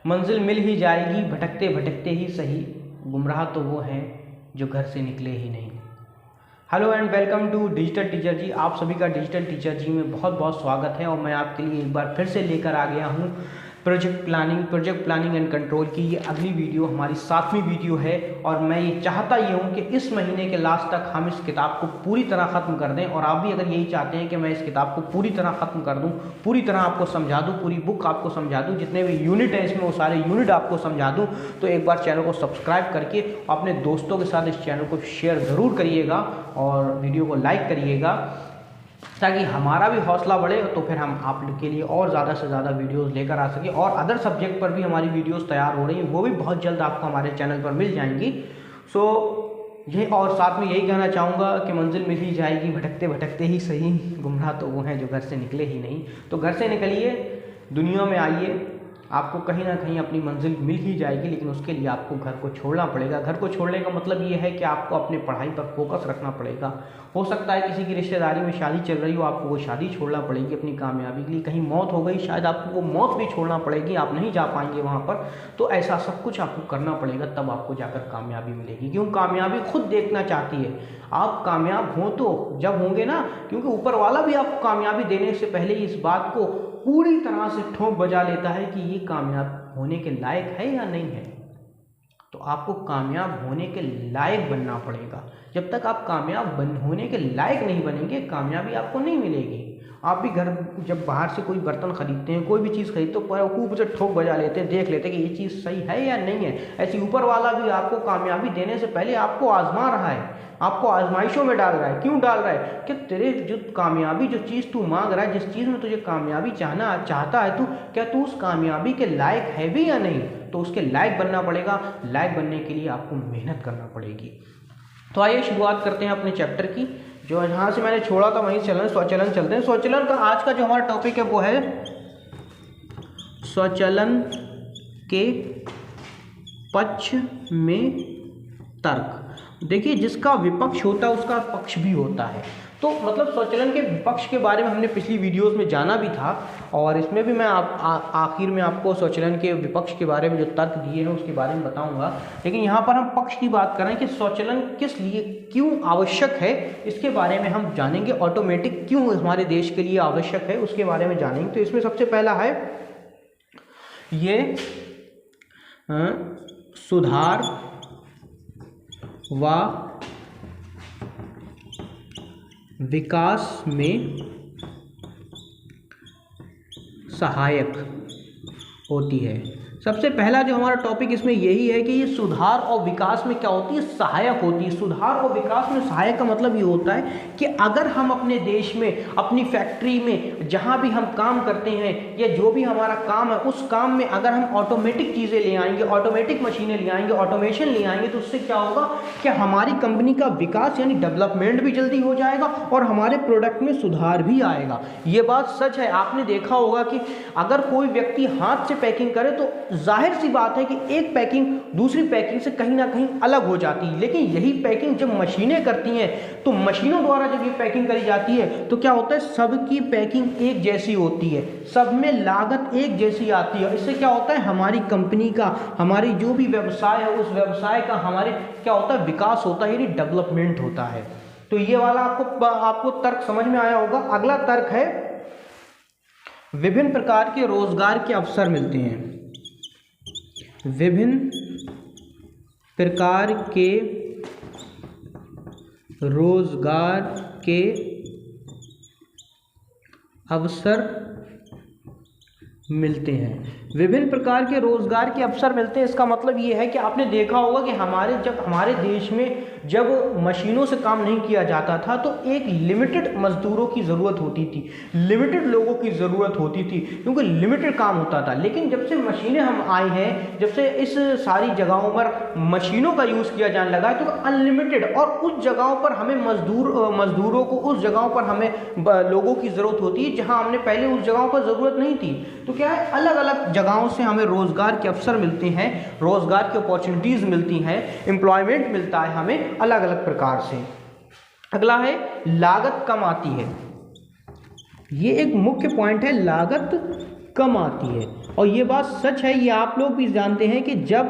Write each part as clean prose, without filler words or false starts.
मंजिल मिल ही जाएगी भटकते भटकते ही सही, गुमराह तो वो हैं जो घर से निकले ही नहीं। Hello and welcome to digital teacher जी। आप सभी का डिजिटल टीचर जी में बहुत बहुत स्वागत है। और मैं आपके लिए एक बार फिर से लेकर आ गया हूँ प्रोजेक्ट प्लानिंग एंड कंट्रोल की ये अगली वीडियो, हमारी 7वीं वीडियो है। और मैं ये चाहता ही हूँ कि इस महीने के लास्ट तक हम इस किताब को पूरी तरह ख़त्म कर दें। और आप भी अगर यही चाहते हैं कि मैं इस किताब को पूरी तरह ख़त्म कर दूँ, पूरी तरह आपको समझा दूँ, पूरी बुक आपको समझा दूँ, जितने भी यूनिट हैं इसमें वो सारे यूनिट आपको समझा दूँ, तो एक बार चैनल को सब्सक्राइब करके अपने दोस्तों के साथ इस चैनल को शेयर ज़रूर करिएगा और वीडियो को लाइक करिएगा, ताकि हमारा भी हौसला बढ़े। तो फिर हम आप लोग के लिए और ज़्यादा से ज़्यादा वीडियोस लेकर आ सकें। और अदर सब्जेक्ट पर भी हमारी वीडियोस तैयार हो रही हैं, वो भी बहुत जल्द आपको हमारे चैनल पर मिल जाएंगी। ये और साथ में यही कहना चाहूँगा कि मंजिल मिल ही जाएगी भटकते भटकते ही सही, गुमराह तो वो हैं जो घर से निकले ही नहीं। तो घर से निकलिए, दुनिया में आइए, आपको कहीं ना कहीं अपनी मंजिल मिल ही जाएगी। लेकिन उसके लिए आपको घर को छोड़ना पड़ेगा। घर को छोड़ने का मतलब ये है कि आपको अपने पढ़ाई पर फोकस रखना पड़ेगा। हो सकता है किसी की रिश्तेदारी में शादी चल रही हो, आपको वो शादी छोड़ना पड़ेगी अपनी कामयाबी के लिए। कहीं मौत हो गई, शायद आपको वो मौत भी छोड़ना पड़ेगी, आप नहीं जा पाएंगे वहाँ पर। तो ऐसा सब कुछ आपको करना पड़ेगा, तब आपको जाकर कामयाबी मिलेगी। क्यों? कामयाबी खुद देखना चाहती है। आप कामयाब हों तो जब होंगे ना, क्योंकि ऊपर वाला भी आपको कामयाबी देने से पहले इस बात को पूरी तरह से ठोक बजा लेता है कि ये कामयाब होने के लायक है या नहीं है। तो आपको कामयाब होने के लायक बनना पड़ेगा। जब तक आप कामयाब होने के लायक नहीं बनेंगे, कामयाबी आपको नहीं मिलेगी। आप भी घर जब बाहर से कोई बर्तन खरीदते हैं, कोई भी चीज़ खरीदते हो, पर खूब से ठोक बजा लेते हैं, देख लेते हैं कि ये चीज़ सही है या नहीं है। ऐसे ऊपर वाला भी आपको कामयाबी देने से पहले आपको आजमा रहा है, आपको आजमाइशों में डाल रहा है। क्यों डाल रहा है? कि तेरे जो कामयाबी, जो चीज़ तू मांग रहा है, जिस चीज़ में तुझे कामयाबी चाहता है तू, क्या तू उस कामयाबी के लायक है भी या नहीं। तो उसके लायक बनना पड़ेगा। लायक बनने के लिए आपको मेहनत करना पड़ेगी। तो आइए शुरुआत करते हैं अपने चैप्टर की। जो यहाँ से मैंने छोड़ा था वहीं स्वचलन चलते हैं। स्वचलन का आज का जो हमारा टॉपिक है वो है स्वचलन के पक्ष में तर्क। देखिए, जिसका विपक्ष होता है उसका पक्ष भी होता है। तो मतलब स्वचलन के विपक्ष के बारे में हमने पिछली वीडियोस में जाना भी था, और इसमें भी मैं आखिर में आपको स्वचलन के विपक्ष के बारे में जो तर्क दिए हैं उसके बारे में बताऊंगा। लेकिन यहाँ पर हम पक्ष की बात कर रहे हैं कि स्वचलन किस लिए, क्यों आवश्यक है, इसके बारे में हम जानेंगे। ऑटोमेटिक क्यों हमारे देश के लिए आवश्यक है, उसके बारे में जानेंगे। तो इसमें सबसे पहला है ये सुधार व विकास में सहायक होती है। सबसे पहला जो हमारा टॉपिक इसमें यही है कि ये सुधार और विकास में क्या होती है, सहायक होती है। सुधार और विकास में सहायक का मतलब ये होता है कि अगर हम अपने देश में, अपनी फैक्ट्री में, जहाँ भी हम काम करते हैं या जो भी हमारा काम है, उस काम में अगर हम ऑटोमेटिक चीज़ें ले आएंगे, ऑटोमेटिक मशीनें ले आएंगे, ऑटोमेशन ले आएंगे, तो उससे क्या होगा कि हमारी कंपनी का विकास यानी डेवलपमेंट भी जल्दी हो जाएगा और हमारे प्रोडक्ट में सुधार भी आएगा। ये बात सच है। आपने देखा होगा कि अगर कोई व्यक्ति हाथ से पैकिंग करे तो जाहिर सी बात है कि एक पैकिंग दूसरी पैकिंग से कहीं ना कहीं अलग हो जाती है। लेकिन यही पैकिंग जब मशीनें करती हैं, तो मशीनों द्वारा जब ये पैकिंग करी जाती है तो क्या होता है, सबकी पैकिंग एक जैसी होती है, सब में लागत एक जैसी आती है। इससे क्या होता है, हमारी कंपनी का, हमारी जो भी व्यवसाय है, उस व्यवसाय का हमारे क्या होता है, विकास होता है, यानी डेवलपमेंट होता है। तो ये वाला आपको तर्क समझ में आया होगा। अगला तर्क है विभिन्न प्रकार के रोजगार के अवसर मिलते हैं। विभिन्न प्रकार के रोजगार के अवसर मिलते हैं। विभिन्न प्रकार के रोजगार के अवसर मिलते हैं, इसका मतलब ये है कि आपने देखा होगा कि हमारे देश में जब मशीनों से काम नहीं किया जाता था तो एक लिमिटेड मजदूरों की ज़रूरत होती थी, लिमिटेड लोगों की ज़रूरत होती थी, क्योंकि लिमिटेड काम होता था। लेकिन जब से मशीनें हम आए हैं, जब से इस सारी जगहों पर मशीनों का यूज़ किया जाने लगा है, तो अनलिमिटेड, और उस जगहों पर हमें मजदूरों को, उस जगहों पर हमें लोगों की ज़रूरत होती है जहाँ हमने पहले उस जगहों पर ज़रूरत नहीं थी। तो क्या है, अलग अलग जगहों से हमें रोज़गार के अवसर मिलते हैं, रोज़गार की अपॉर्चुनिटीज़ मिलती हैं, एम्प्लॉयमेंट मिलता है हमें अलग अलग प्रकार से। अगला है लागत कम आती है। ये एक मुख्य पॉइंट है, लागत कम आती है। और ये बात सच है, ये आप लोग भी जानते हैं कि जब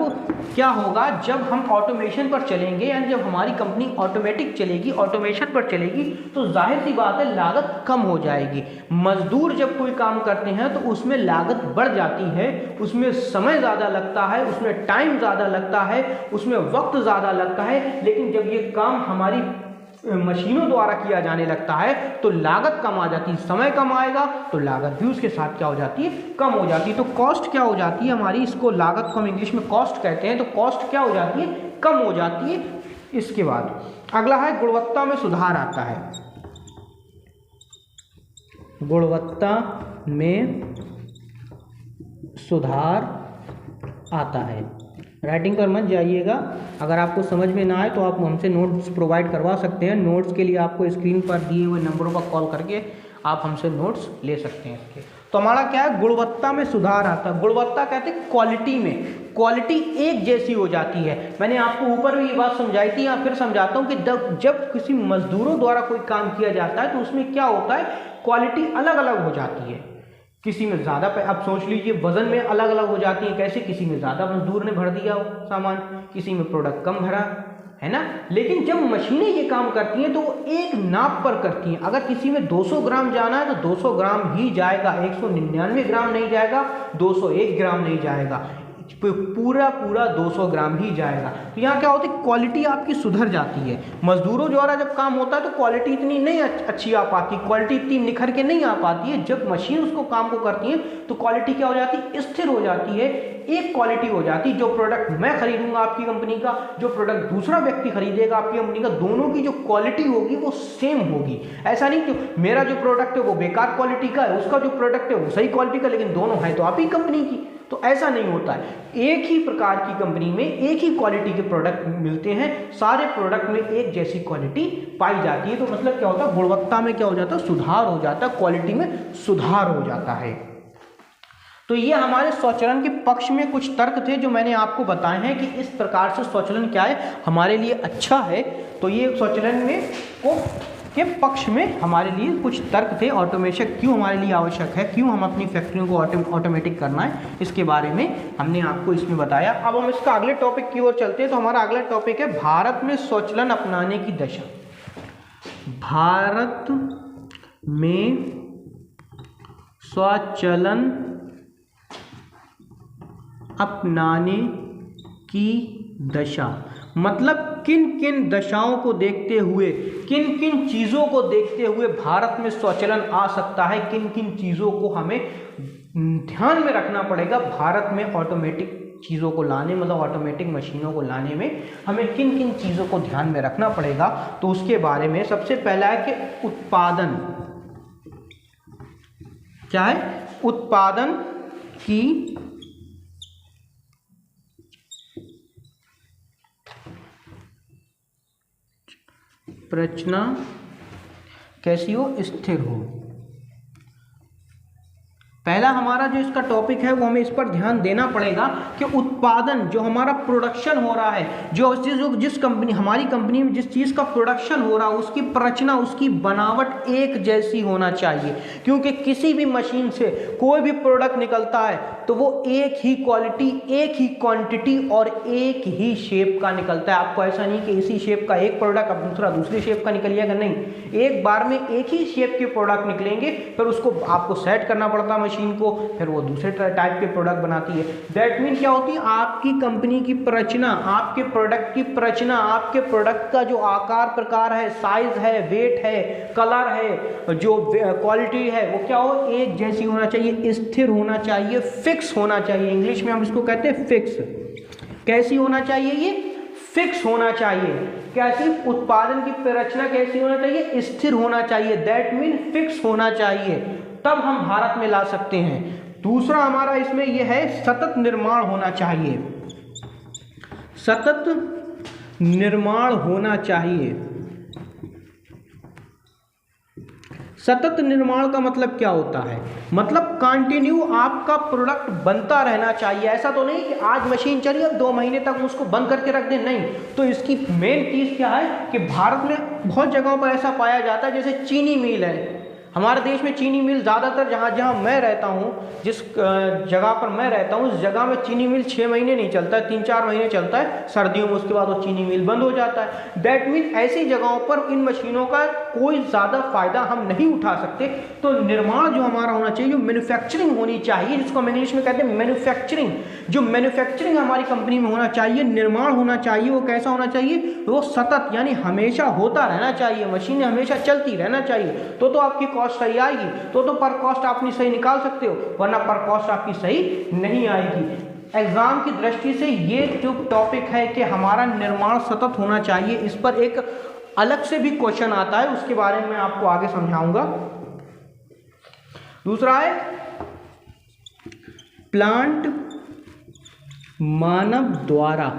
क्या होगा, जब हम ऑटोमेशन पर चलेंगे यानी जब हमारी कंपनी ऑटोमेटिक चलेगी, ऑटोमेशन पर चलेगी, तो जाहिर सी बात है लागत कम हो जाएगी। मजदूर जब कोई काम करते हैं तो उसमें लागत बढ़ जाती है, उसमें समय ज़्यादा लगता है, उसमें टाइम ज़्यादा लगता है, उसमें वक्त ज़्यादा लगता है। लेकिन जब ये काम हमारी मशीनों द्वारा किया जाने लगता है तो लागत कम आ जाती है, समय कम आएगा तो लागत भी उसके साथ क्या हो जाती है, कम हो जाती है। तो कॉस्ट क्या हो जाती है हमारी, इसको लागत को हम इंग्लिश में कॉस्ट कहते हैं, तो कॉस्ट क्या हो जाती है, कम हो जाती है। इसके बाद अगला है गुणवत्ता में सुधार आता है। गुणवत्ता में सुधार आता है। राइटिंग पर मत जाइएगा, अगर आपको समझ में ना आए तो आप हमसे नोट्स प्रोवाइड करवा सकते हैं। नोट्स के लिए आपको स्क्रीन पर दिए हुए नंबरों पर कॉल करके आप हमसे नोट्स ले सकते हैं इसके। तो हमारा क्या है, गुणवत्ता में सुधार आता है। गुणवत्ता कहते हैं क्वालिटी में, क्वालिटी एक जैसी हो जाती है। मैंने आपको ऊपर भी ये बात समझाई थी, या फिर समझाता हूँ कि जब किसी मजदूरों द्वारा कोई काम किया जाता है तो उसमें क्या होता है, क्वालिटी अलग अलग हो जाती है। किसी में ज़्यादा, अब सोच लीजिए वजन में अलग अलग हो जाती है, कैसे, किसी में ज़्यादा मजदूर ने भर दिया सामान, किसी में प्रोडक्ट कम भरा, है ना। लेकिन जब मशीनें ये काम करती हैं तो वो एक नाप पर करती हैं। अगर किसी में 200 ग्राम जाना है तो 200 ग्राम ही जाएगा, 199 ग्राम नहीं जाएगा, 201 ग्राम नहीं जाएगा, पूरा 200 ग्राम ही जाएगा। तो यहाँ क्या होता है, क्वालिटी आपकी सुधर जाती है। मजदूरों द्वारा जब काम होता है तो क्वालिटी इतनी नहीं अच्छी आ पाती, क्वालिटी इतनी निखर के नहीं आ पाती है। जब मशीन उसको काम को करती है तो क्वालिटी क्या हो जाती है, स्थिर हो जाती है, एक क्वालिटी हो जाती है। जो प्रोडक्ट मैं खरीदूंगा आपकी कंपनी का, जो प्रोडक्ट दूसरा व्यक्ति खरीदेगा आपकी कंपनी का, दोनों की जो क्वालिटी होगी वो सेम होगी। ऐसा नहीं कि मेरा जो प्रोडक्ट है वो बेकार क्वालिटी का है, उसका जो प्रोडक्ट है वो सही क्वालिटी का, लेकिन दोनों है तो आप ही कंपनी की। तो ऐसा नहीं होता है, एक ही प्रकार की कंपनी में एक ही क्वालिटी के प्रोडक्ट मिलते हैं, सारे प्रोडक्ट में एक जैसी क्वालिटी पाई जाती है। तो मतलब क्या होता है, गुणवत्ता में क्या हो जाता है, सुधार हो जाता है, क्वालिटी में सुधार हो जाता है। तो ये हमारे स्वचलन के पक्ष में कुछ तर्क थे जो मैंने आपको बताए हैं कि इस प्रकार से स्वचलन क्या है, हमारे लिए अच्छा है। तो ये स्वचलन में के पक्ष में हमारे लिए कुछ तर्क थे। ऑटोमेशन क्यों हमारे लिए आवश्यक है, क्यों हम अपनी फैक्ट्रियों को ऑटोमेटिक करना है, इसके बारे में हमने आपको इसमें बताया। अब हम इसका अगले टॉपिक की ओर चलते हैं। तो हमारा अगला टॉपिक है भारत में स्वचलन अपनाने की दशा। भारत में स्वचलन अपनाने की दशा, मतलब किन किन दशाओं को देखते हुए, किन किन चीज़ों को देखते हुए भारत में स्वचलन आ सकता है, किन किन चीज़ों को हमें ध्यान में रखना पड़ेगा भारत में ऑटोमेटिक चीज़ों को लाने, मतलब ऑटोमेटिक मशीनों को लाने में हमें किन किन चीज़ों को ध्यान में रखना पड़ेगा। तो उसके बारे में सबसे पहला है कि उत्पादन क्या है, उत्पादन की प्रचना कैसी हो, स्थिर हो। पहला हमारा जो इसका टॉपिक है वो हमें इस पर ध्यान देना पड़ेगा कि उत्पादन, जो हमारा प्रोडक्शन हो रहा है, जो जिस कंपनी, हमारी कंपनी में जिस चीज़ का प्रोडक्शन हो रहा है उसकी प्रचना, उसकी बनावट एक जैसी होना चाहिए। क्योंकि किसी भी मशीन से कोई भी प्रोडक्ट निकलता है तो वो एक ही क्वालिटी, एक ही क्वांटिटी और एक ही शेप का निकलता है। आपको ऐसा नहीं कि इसी शेप का एक प्रोडक्ट अब दूसरा दूसरे शेप का निकलिएगा, नहीं, एक बार में एक ही शेप के प्रोडक्ट निकलेंगे, फिर उसको आपको सेट करना पड़ता है मशीन को, फिर वो दूसरे टाइप के प्रोडक्ट बनाती है। दैट मीन क्या होती है, आपकी कंपनी की प्रचना, आपके प्रोडक्ट की प्रचना, आपके प्रोडक्ट का जो आकार प्रकार है, साइज है, वेट है, कलर है, जो क्वालिटी है, वो क्या हो, एक जैसी होना चाहिए, स्थिर होना चाहिए, फिक्स होना चाहिए। इंग्लिश में हम इसको कहते हैं फिक्स। कैसी होना चाहिए, ये फिक्स होना चाहिए। कैसी, उत्पादन की प्रचना कैसी होना चाहिए, स्थिर होना चाहिए। दैट मीन फिक्स होना चाहिए, तब हम भारत में ला सकते हैं। दूसरा हमारा इसमें यह है, सतत निर्माण होना चाहिए। सतत निर्माण होना चाहिए। सतत निर्माण का मतलब क्या होता है, मतलब कंटिन्यू आपका प्रोडक्ट बनता रहना चाहिए। ऐसा तो नहीं कि आज मशीन चली अब 2 महीने तक उसको बंद करके रख दें, नहीं। तो इसकी मेन चीज़ क्या है कि भारत में बहुत जगहों पर ऐसा पाया जाता है, जैसे चीनी मिल है, हमारे देश में चीनी मिल ज़्यादातर जहाँ जहाँ मैं रहता हूँ, जिस जगह पर मैं रहता हूँ, उस जगह में चीनी मिल 6 महीने नहीं चलता है, 3-4 महीने चलता है सर्दियों में, उसके बाद वो चीनी मिल बंद हो जाता है। दैट मीन ऐसी जगहों पर इन मशीनों का कोई ज़्यादा फायदा हम नहीं उठा सकते। तो निर्माण जो हमारा होना चाहिए, जो मैन्युफैक्चरिंग होनी चाहिए, जिसको हम इंग्लिश में कहते हैं मैन्युफैक्चरिंग, जो मैन्युफैक्चरिंग हमारी कंपनी में होना चाहिए, निर्माण होना चाहिए, वो कैसा होना चाहिए, वो सतत यानी हमेशा होता रहना चाहिए, मशीनें हमेशा चलती रहना चाहिए। तो आपकी कॉस्ट सही आएगी, तो पर कॉस्ट आपने सही निकाल सकते हो, वरना पर कॉस्ट आपकी सही नहीं आएगी। एग्जाम की दृष्टि से ये जो टॉपिक है कि हमारा निर्माण सतत होना चाहिए, इस पर एक अलग से भी क्वेश्चन आता है, उसके बारे में आपको आगे समझाऊंगा। दूसरा है प्लांट मानव द्वारा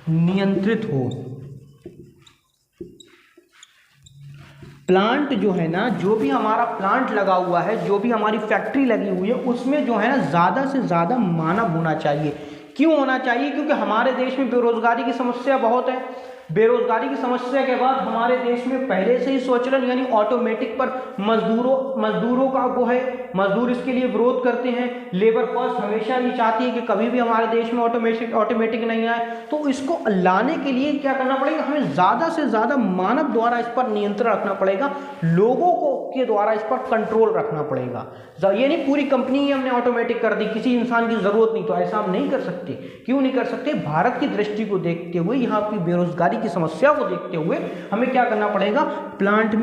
नियंत्रित हो। प्लांट जो है ना, जो भी हमारा प्लांट लगा हुआ है, जो भी हमारी फैक्ट्री लगी हुई है, उसमें जो है ना ज़्यादा से ज़्यादा मानव होना चाहिए। क्यों होना चाहिए? क्योंकि हमारे देश में बेरोजगारी की समस्या बहुत है। बेरोजगारी की समस्या के बाद हमारे देश में पहले से ही स्वचालन यानी ऑटोमेटिक पर मजदूरों का वो है, मजदूर इसके लिए विरोध करते हैं। लेबर कॉस्ट हमेशा ये चाहती है कि कभी भी हमारे देश में ऑटोमेटिक नहीं आए। तो इसको लाने के लिए क्या करना पड़ेगा, हमें ज़्यादा से ज़्यादा मानव द्वारा इस पर नियंत्रण रखना पड़ेगा, लोगों को के द्वारा इस पर कंट्रोल रखना पड़ेगा। ये नहीं पूरी कंपनी ही हमने ऑटोमेटिक कर दी, किसी इंसान की जरूरत नहीं, तो ऐसा हम नहीं कर सकते। क्यों नहीं कर सकते? भारत की दृष्टि को देखते हुए, यहाँ की बेरोजगारी की समस्या को देखते हुए हमें क्या करना पड़ेगा, प्लांट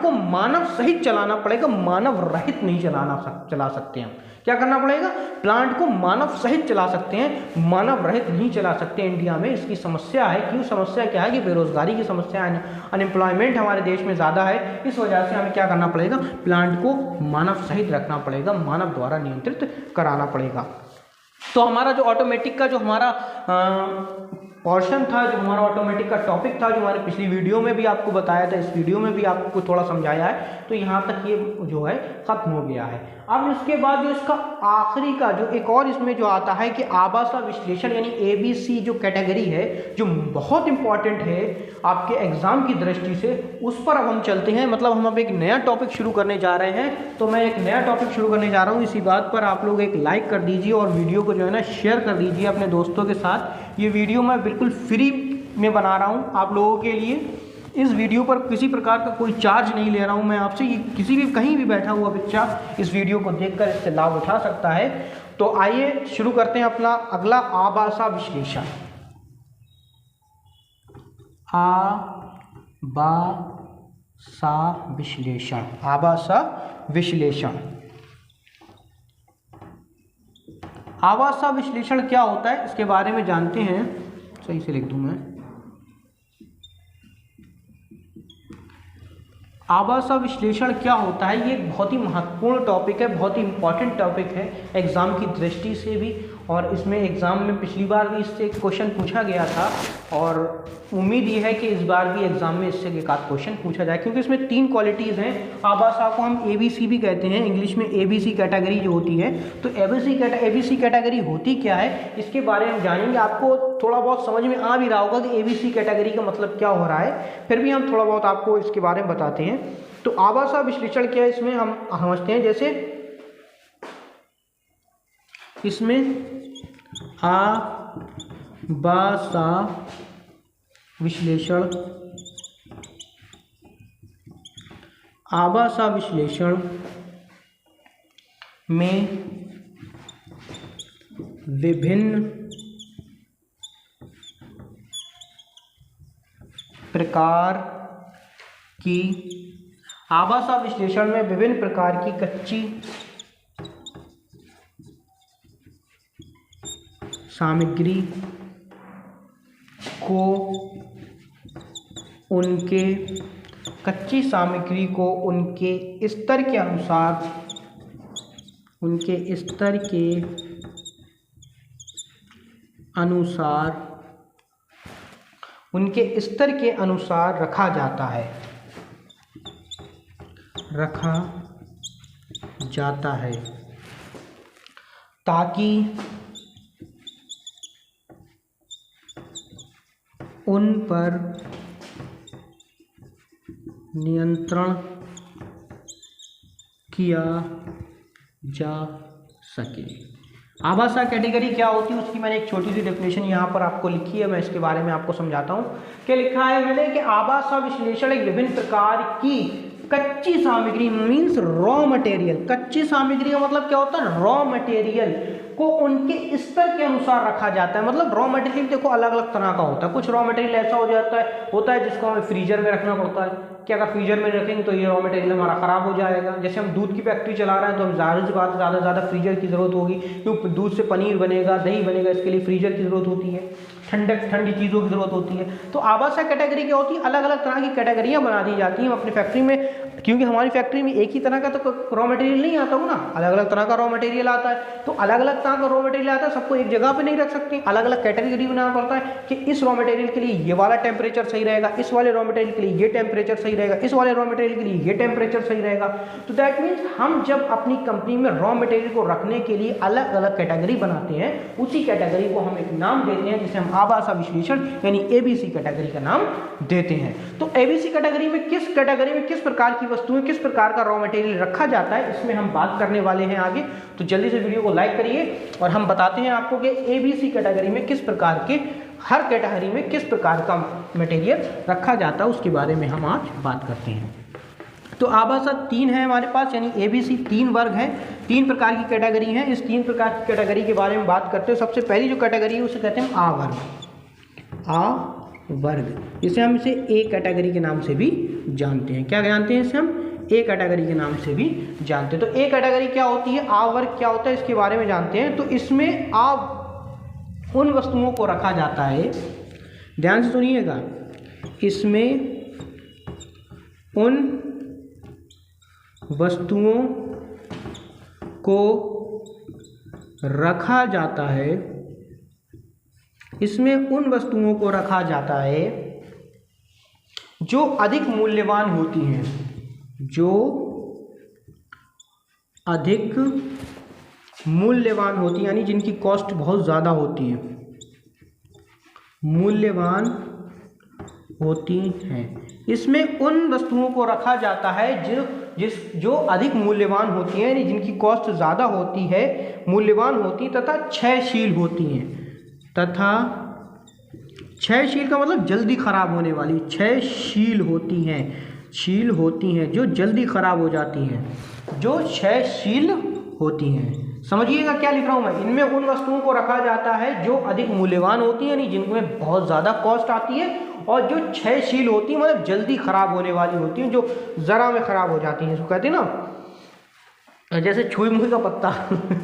को मानव सहित चलाना पड़ेगा, मानव रहित नहीं चला सकते हम। क्या करना पड़ेगा? प्लांट को मानव सहित चला सकते हैं, मानव रहित नहीं चला सकते। इंडिया में इसकी समस्या है। क्यों समस्या क्या है कि बेरोजगारी की समस्या है, अनएम्प्लॉयमेंट हमारे देश में ज़्यादा है। इस वजह से हमें क्या करना पड़ेगा, प्लांट को मानव सहित रखना पड़ेगा, मानव द्वारा नियंत्रित कराना पड़ेगा। तो हमारा जो ऑटोमेटिक का जो हमारा पोर्शन था, जो हमारा ऑटोमेटिक का टॉपिक था, जो हमारे पिछली वीडियो में भी आपको बताया था, इस वीडियो में भी आपको थोड़ा समझाया है, तो यहाँ तक ये जो है खत्म हो गया है। अब इसके बाद जो इसका आखिरी का जो एक और इसमें जो आता है कि आभासा विश्लेषण यानी ABC जो कैटेगरी है, जो बहुत इंपॉर्टेंट है आपके एग्जाम की दृष्टि से, उस पर अब हम चलते हैं। मतलब हम अब एक नया टॉपिक शुरू करने जा रहे हैं। तो मैं एक नया टॉपिक शुरू करने जा रहा हूँ। इसी बात पर आप लोग एक लाइक कर दीजिए और वीडियो को जो है ना शेयर कर दीजिए अपने दोस्तों के साथ। ये वीडियो मैं बिल्कुल फ्री में बना रहा हूँ आप लोगों के लिए। इस वीडियो पर किसी प्रकार का कोई चार्ज नहीं ले रहा हूँ मैं आपसे। ये किसी भी कहीं भी बैठा हुआ बच्चा इस वीडियो को देखकर इससे लाभ उठा सकता है। तो आइए शुरू करते हैं अपना अगला आभासा विश्लेषण। आभासा विश्लेषण, आभासा विश्लेषण। आभासा विश्लेषण क्या होता है इसके बारे में जानते हैं। सही से लिख दूं मैं। आभासा विश्लेषण क्या होता है, ये एक बहुत ही महत्वपूर्ण टॉपिक है, बहुत ही इंपॉर्टेंट टॉपिक है एग्ज़ाम की दृष्टि से भी। और इसमें एग्ज़ाम में पिछली बार भी इससे एक क्वेश्चन पूछा गया था और उम्मीद ये है कि इस बार भी एग्ज़ाम में इससे एक आध क्वेश्चन पूछा जाए, क्योंकि इसमें 3 क्वालिटीज़ हैं। आभासा को हम ABC भी कहते हैं, इंग्लिश में ABC कैटेगरी जो होती है। तो ABC कैटेगरी होती क्या है, इसके बारे में जानेंगे। आपको थोड़ा बहुत समझ में आ भी रहा होगा कि ABC कैटेगरी का मतलब क्या हो रहा है, फिर भी हम थोड़ा बहुत आपको इसके बारे में बताते हैं। तो आभासा विश्लेषण क्या है, इसमें हम समझते हैं। जैसे इसमें आभासा विश्लेषण, आभासा विश्लेषण में विभिन्न प्रकार की, आभासा विश्लेषण में विभिन्न प्रकार की कच्ची सामग्री को उनके स्तर के अनुसार रखा जाता है ताकि उन पर नियंत्रण किया जा सके। आभासा कैटेगरी क्या होती है उसकी मैंने एक छोटी सी डेफिनेशन यहाँ पर आपको लिखी है, मैं इसके बारे में आपको समझाता हूँ। क्या लिखा है मैंने कि आभासा विश्लेषण एक विभिन्न प्रकार की कच्ची सामग्री मीन्स रॉ मटेरियल। कच्ची सामग्री का मतलब क्या होता है, रॉ मटेरियल को उनके स्तर के अनुसार रखा जाता है। मतलब रॉ मटेरियल देखो अलग अलग तरह का होता है। कुछ रॉ मटेरियल ऐसा होता है जिसको हमें फ्रीजर में रखना पड़ता है कि अगर फ्रीजर में रखेंगे तो ये रॉ मटेरियल हमारा ख़राब हो जाएगा। जैसे हम दूध की फैक्ट्री चला रहे हैं तो हम ज़्यादा से ज़्यादा से ज़्यादा फ्रीजर की ज़रूरत होगी, क्योंकि दूध से पनीर बनेगा, दही बनेगा, इसके लिए फ्रीजर की ज़रूरत होती है, ठंडी चीज़ों की ज़रूरत होती है। तो आवासा कैटेगरी क्या होती है, अलग अलग तरह की कैटेगरियाँ बना दी जाती हैं अपनी फैक्ट्री में, क्योंकि हमारी फैक्ट्री में एक ही तरह का तो रॉ मटेरियल नहीं आता हो ना, अलग अलग तरह का रॉ मटेरियल आता है। तो अलग अलग तरह का रॉ मटेरियल आता है, सबको एक जगह पे नहीं रख सकते, अलग अलग कैटेगरी बनाना पड़ता है कि इस रॉ मटेरियल के लिए ये वाला टेम्परेचर सही रहेगा, इस वाले रॉ मटेरियल के लिए ये टेम्परेचर सही रहेगा, इस वाले रॉ मटेरियल के लिए ये टेम्परेचर सही रहेगा। तो दैट मीन्स हम जब अपनी कंपनी में रॉ मटेरियल को रखने के लिए अलग अलग कैटेगरी बनाते हैं, उसी कैटेगरी को हम एक नाम देते हैं जिसे हम आभासा विश्लेषण यानी एबीसी कैटेगरी का नाम देते हैं। तो एबीसी कैटेगरी में किस प्रकार की वस्तुएं, किस प्रकार का रॉ मटेरियल रखा जाता है, इसमें हम बात करने वाले हैं आगे। तो जल्दी से वीडियो को लाइक करिए और हम बताते हैं आपको कि एबीसी कैटेगरी में किस प्रकार के, हर कैटेगरी में किस प्रकार का मटेरियल रखा जाता है उसके बारे में हम आज बात करते हैं। तो आभासा 3 है हमारे पास, यानी एबीसी 3 वर्ग हैं, 3 प्रकार की कैटेगरी हैं। इस 3 प्रकार की कैटेगरी के बारे में बात करते हैं। सबसे पहली जो कैटेगरी है उसे कहते हैं आ वर्ग, इसे हम इसे ए कैटेगरी के नाम से भी जानते हैं। क्या जानते हैं इसे हम? ए कैटेगरी के नाम से भी जानते हैं। तो ए कैटेगरी क्या होती है, आ वर्ग क्या होता है, इसके बारे में जानते हैं। तो इसमें आ उन वस्तुओं को रखा जाता है, ध्यान से सुनिएगा, इसमें उन वस्तुओं को रखा जाता है, इसमें उन वस्तुओं को रखा जाता है जो अधिक मूल्यवान होती हैं, जो अधिक मूल्यवान होती है, यानी जिनकी कॉस्ट बहुत ज़्यादा होती है, मूल्यवान होती हैं। इसमें उन वस्तुओं को रखा जाता है जो अधिक मूल्यवान होती हैं, यानी जिनकी कॉस्ट ज़्यादा होती है, मूल्यवान होती है तथा क्षयशील होती हैं। तथा क्षयशील का मतलब जल्दी खराब होने वाली, क्षयशील होती हैं, शील होती हैं जो जल्दी खराब हो जाती हैं, जो क्षयशील होती हैं। समझिएगा क्या लिख रहा हूँ मैं, इनमें उन वस्तुओं को रखा जाता है जो अधिक मूल्यवान होती हैं, यानी जिनमें बहुत ज़्यादा कॉस्ट आती है, और जो क्षयशील होती है मतलब जल्दी खराब होने वाली होती हैं, जो ज़रा में खराब हो जाती हैं। इसको कहते हैं ना, जैसे छुई मुई का पत्ता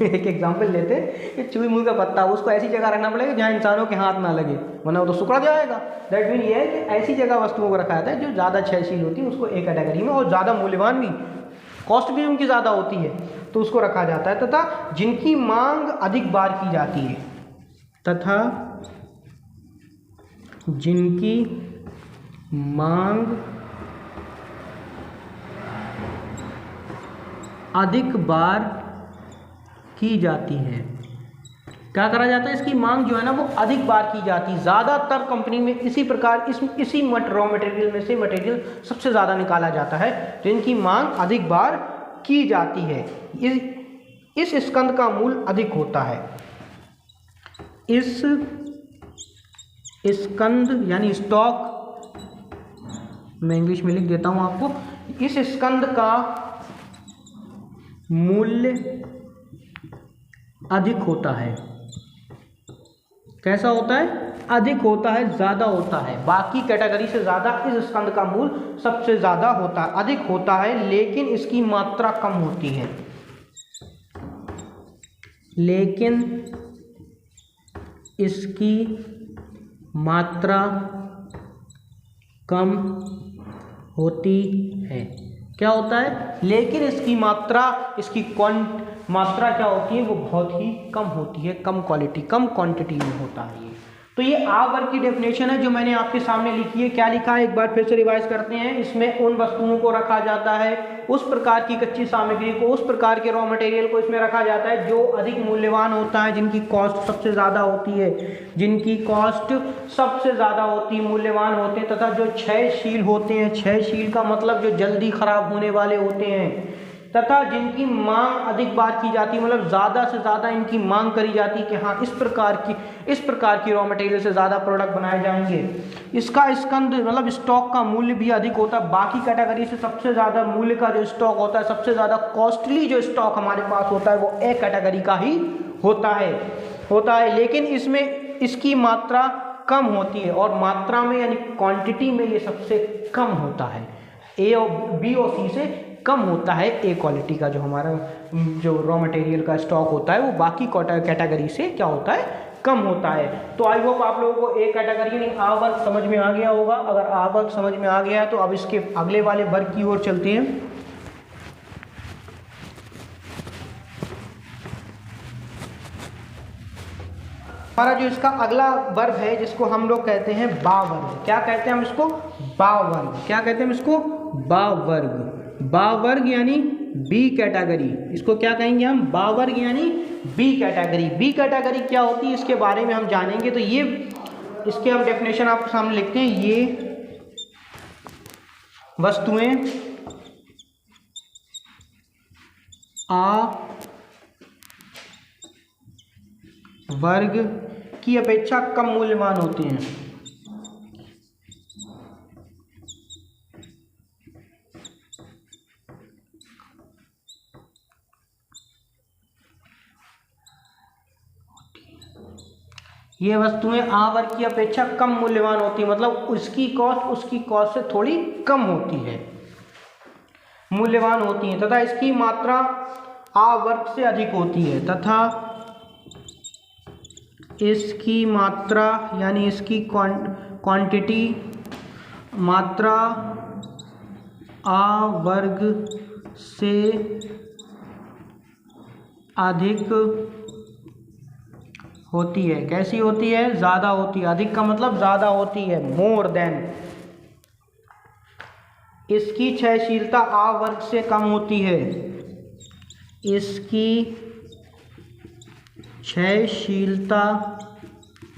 एक एग्जांपल लेते हैं कि छुई मुई का पत्ता, उसको ऐसी जगह रखना पड़ेगा जहाँ इंसानों के हाथ ना लगे, वरना वो तो सुखड़ जाएगा। दैट मीन ये है कि ऐसी जगह वस्तुओं को रखा जाता है जो ज़्यादा क्षयशील होती है, उसको एक कैटेगरी में, और ज़्यादा मूल्यवान भी, कॉस्ट भी उनकी ज़्यादा होती है, तो उसको रखा जाता है। तथा जिनकी मांग अधिक बार की जाती है, तथा जिनकी मांग अधिक बार की जाती है। क्या करा जाता है, इसकी मांग जो है ना वो अधिक बार की जाती है। ज़्यादातर कंपनी में इसी प्रकार इसी रॉ मटेरियल में से मटेरियल सबसे ज़्यादा निकाला जाता है, जिनकी मांग अधिक बार की जाती है। इस स्कंद का मूल्य अधिक होता है। इस स्कंद यानी स्टॉक, मैं इंग्लिश में लिख देता हूँ आपको, इस स्कंद का मूल्य अधिक होता है। कैसा होता है? अधिक होता है, ज़्यादा होता है, बाकी कैटेगरी से ज़्यादा इस स्कंद का मूल्य सबसे ज़्यादा होता है, अधिक होता है, लेकिन इसकी मात्रा कम होती है। लेकिन इसकी मात्रा कम होती है। क्या होता है? लेकिन इसकी मात्रा, इसकी मात्रा क्या होती है, वो बहुत ही कम होती है, कम क्वालिटी, कम क्वांटिटी में होता है ये। तो ये आ वर्ग की डेफिनेशन है जो मैंने आपके सामने लिखी है। क्या लिखा है एक बार फिर से रिवाइज करते हैं। इसमें उन वस्तुओं को रखा जाता है, उस प्रकार की कच्ची सामग्री को, उस प्रकार के रॉ मटेरियल को इसमें रखा जाता है जो अधिक मूल्यवान होता है, जिनकी कॉस्ट सबसे ज़्यादा होती है, जिनकी कॉस्ट सबसे ज़्यादा होती, मूल्यवान होते हैं, तथा जो क्षयशील होते हैं। क्षयशील का मतलब जो जल्दी खराब होने वाले होते हैं, तथा जिनकी मांग अधिक बार की जाती है, मतलब ज़्यादा से ज़्यादा इनकी मांग करी जाती है कि हाँ इस प्रकार की रॉ मटेरियल से ज़्यादा प्रोडक्ट बनाए जाएंगे। इसका स्कंद मतलब स्टॉक का मूल्य भी अधिक होता है। बाकी कैटेगरी से सबसे ज़्यादा मूल्य का जो स्टॉक होता है, सबसे ज़्यादा कॉस्टली जो स्टॉक हमारे पास होता है वो ए कैटेगरी का ही होता है। लेकिन इसमें इसकी मात्रा कम होती है, और मात्रा में यानी क्वांटिटी में ये सबसे कम होता है। ए और बी और सी से कम होता है ए क्वालिटी का जो हमारा जो रॉ मटेरियल का स्टॉक होता है, वो बाकी कैटेगरी से क्या होता है, कम होता है। तो आई होप आप लोगों को ए कैटेगरी यानी आ वर्ग समझ में आ गया होगा। अगर आ वर्ग समझ में आ गया है तो अब इसके अगले वाले वर्ग की ओर चलते हैं। हमारा जो इसका अगला वर्ग है जिसको हम लोग कहते हैं बा वर्ग। क्या कहते हैं हम इसको? बा वर्ग। क्या कहते हैं हम इसको? बा वर्ग। बा वर्ग यानी बी कैटेगरी। इसको क्या कहेंगे हम? बा वर्ग यानी बी कैटेगरी। बी कैटेगरी क्या होती है इसके बारे में हम जानेंगे। तो ये इसके हम डेफिनेशन आपके सामने लिखते हैं। ये वस्तुएं आ वर्ग की अपेक्षा कम मूल्यवान होते हैं। ये वस्तुएं आ वर्ग की अपेक्षा कम मूल्यवान होती है, मतलब उसकी कॉस्ट से थोड़ी कम होती है, मूल्यवान होती है, तथा इसकी मात्रा आ वर्ग से अधिक होती है, तथा इसकी मात्रा यानी इसकी क्वांटिटी मात्रा आ वर्ग से अधिक होती है। कैसी होती है? ज़्यादा होती है। अधिक का मतलब ज़्यादा होती है, मोर देन। इसकी क्षयशीलता आ वर्ग से कम होती है। इसकी क्षयशीलता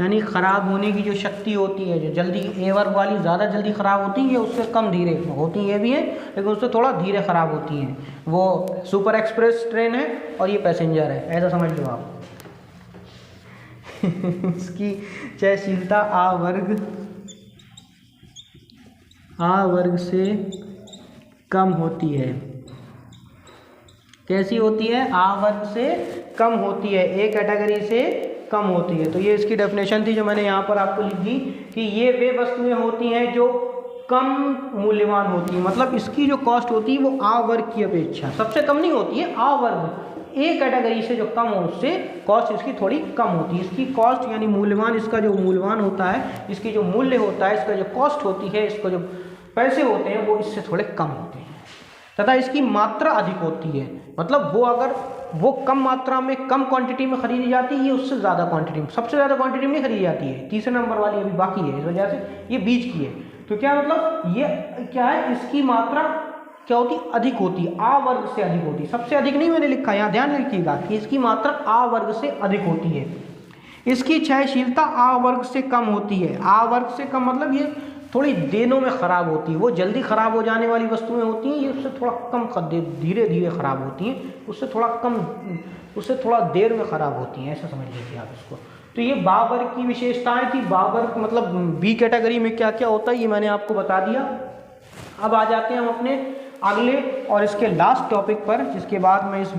यानी खराब होने की जो शक्ति होती है, जो जल्दी ए वर्ग वाली ज़्यादा जल्दी खराब होती है, उससे कम धीरे होती है, ये भी है लेकिन उससे थोड़ा धीरे खराब होती हैं। वो सुपर एक्सप्रेस ट्रेन है और ये पैसेंजर है, ऐसा समझ लो आप। इसकी क्षयशीलता आ वर्ग से कम होती है। कैसी होती है? आ वर्ग से कम होती है, ए कैटेगरी से कम होती है। तो ये इसकी डेफिनेशन थी जो मैंने यहाँ पर आपको लिख दी कि ये वे वस्तुएं होती हैं जो कम मूल्यवान होती है, मतलब इसकी जो कॉस्ट होती है वो आ वर्ग की अपेक्षा सबसे कम नहीं होती है। आ वर्ग ए कैटेगरी से जो कम हो उससे कॉस्ट इसकी थोड़ी कम होती है। इसकी कॉस्ट यानी मूल्यवान, इसका जो मूल्यवान होता है, इसकी जो मूल्य होता है, इसका जो कॉस्ट होती है, इसको जो पैसे होते हैं वो इससे थोड़े कम होते हैं, तथा इसकी मात्रा अधिक होती है। मतलब वो अगर वो कम मात्रा में कम क्वांटिटी में खरीदी जाती है, ये उससे ज़्यादा क्वांटिटी में, सबसे ज़्यादा क्वांटिटी में खरीदी जाती है। तीसरे नंबर वाली अभी बाकी है, इस वजह से ये बीच की है। तो क्या मतलब ये क्या है? इसकी मात्रा क्या होती? अधिक होती है, आ वर्ग से अधिक होती है। सबसे अधिक नहीं मैंने लिखा, यहाँ ध्यान रखिएगा कि इसकी मात्रा आ वर्ग से अधिक होती है। इसकी क्षयशीलता आ वर्ग से कम होती है। आ वर्ग से कम मतलब ये थोड़ी दिनों में ख़राब होती है, वो जल्दी ख़राब हो जाने वाली वस्तुएं होती हैं, ये उससे थोड़ा कम धीरे धीरे ख़राब होती हैं, उससे थोड़ा देर में ख़राब होती हैं, ऐसा समझ लीजिए आप इसको। तो ये बा वर्ग की विशेषताएं थी। बा वर्ग मतलब बी कैटेगरी में क्या क्या होता है ये मैंने आपको बता दिया। अब आ जाते हैं हम अपने अगले और इसके लास्ट टॉपिक पर, जिसके बाद मैं इस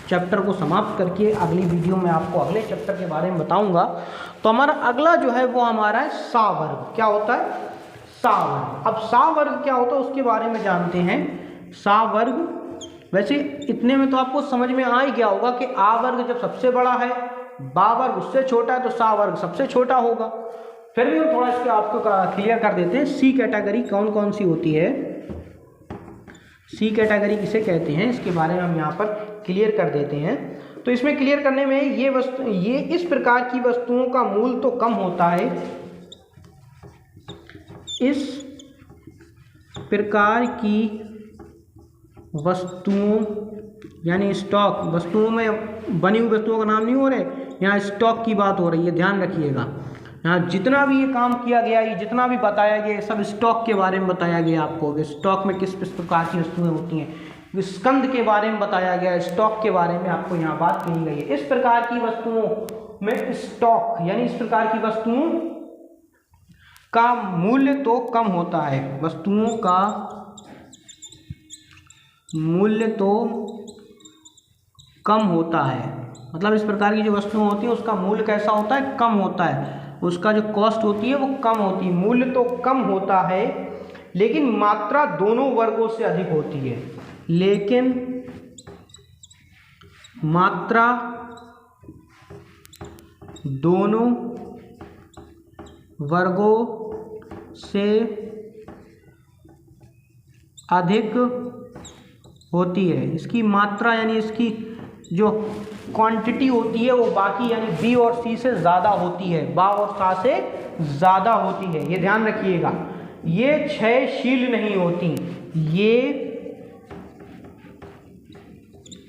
चैप्टर को समाप्त करके अगली वीडियो में आपको अगले चैप्टर के बारे में बताऊंगा। तो हमारा अगला जो है वो हमारा है सा वर्ग। क्या होता है? सा वर्ग। अब सा वर्ग क्या होता है उसके बारे में जानते हैं। सा वर्ग वैसे इतने में तो आपको समझ में आ ही गया होगा कि आ वर्ग जब सबसे बड़ा है, बा वर्ग उससे छोटा है, तो सा वर्ग सबसे छोटा होगा। फिर भी हम थोड़ा इसके आपको क्लियर कर देते हैं। सी कैटेगरी कौन कौन सी होती है, सी कैटेगरी किसे कहते हैं, इसके बारे में हम यहाँ पर क्लियर कर देते हैं। तो इसमें क्लियर करने में ये इस प्रकार की वस्तुओं का मूल्य तो कम होता है, इस प्रकार की वस्तुओं यानी स्टॉक, वस्तुओं में बनी हुई वस्तुओं का नाम नहीं हो रहे, यहाँ स्टॉक की बात हो रही है, ध्यान रखिएगा। यहाँ जितना भी ये काम किया गया, ये जितना भी बताया गया, ये सब स्टॉक के बारे में बताया गया आपको कि स्टॉक में किस प्रकार की वस्तुएं होती हैं। स्कंद के बारे में बताया गया, स्टॉक के बारे में आपको यहाँ बात कही गई है। इस प्रकार की वस्तुओं में स्टॉक यानी इस प्रकार की वस्तुओं का मूल्य तो कम होता है, वस्तुओं का मूल्य तो कम होता है। मतलब इस प्रकार की जो वस्तुएं होती है उसका मूल्य कैसा होता है, कम होता है, उसका जो कॉस्ट होती है वो कम होती है, मूल्य तो कम होता है, लेकिन मात्रा दोनों वर्गों से अधिक होती है। लेकिन मात्रा दोनों वर्गों से अधिक होती है। इसकी मात्रा यानी इसकी जो क्वांटिटी होती है वो बाकी यानी बी और सी से ज़्यादा होती है, बा और सा से ज़्यादा होती है। ये ध्यान रखिएगा, ये क्षयशील नहीं होती, ये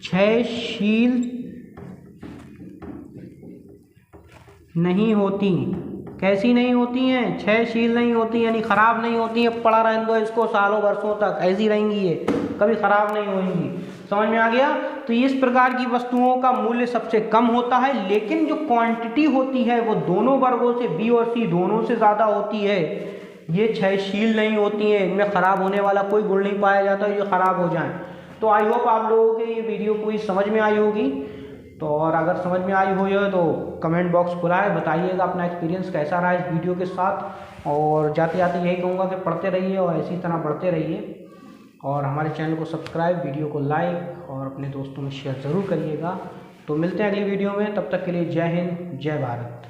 क्षयशील नहीं होती। कैसी नहीं होती हैं, क्षयशील नहीं होती यानी खराब नहीं होती है, पड़ा रहने दो इसको सालों वर्षों तक, ऐसी रहेंगी, ये कभी खराब नहीं होंगी। समझ में आ गया। तो इस प्रकार की वस्तुओं का मूल्य सबसे कम होता है, लेकिन जो क्वांटिटी होती है वो दोनों वर्गों से बी और सी दोनों से ज़्यादा होती है। ये क्षयशील नहीं होती हैं, इनमें ख़राब होने वाला कोई गुण नहीं पाया जाता ये ख़राब हो जाए। तो आई होप आप लोगों के ये वीडियो पूरी समझ में आई होगी। तो और अगर समझ में आई हो तो कमेंट बॉक्स खुला है, बताइएगा अपना एक्सपीरियंस कैसा रहा इस वीडियो के साथ। और जाते जाते यही कहूँगा कि पढ़ते रहिए और इसी तरह बढ़ते रहिए, और हमारे चैनल को सब्सक्राइब, वीडियो को लाइक और अपने दोस्तों में शेयर ज़रूर करिएगा। तो मिलते हैं अगली वीडियो में, तब तक के लिए जय हिंद, जय भारत।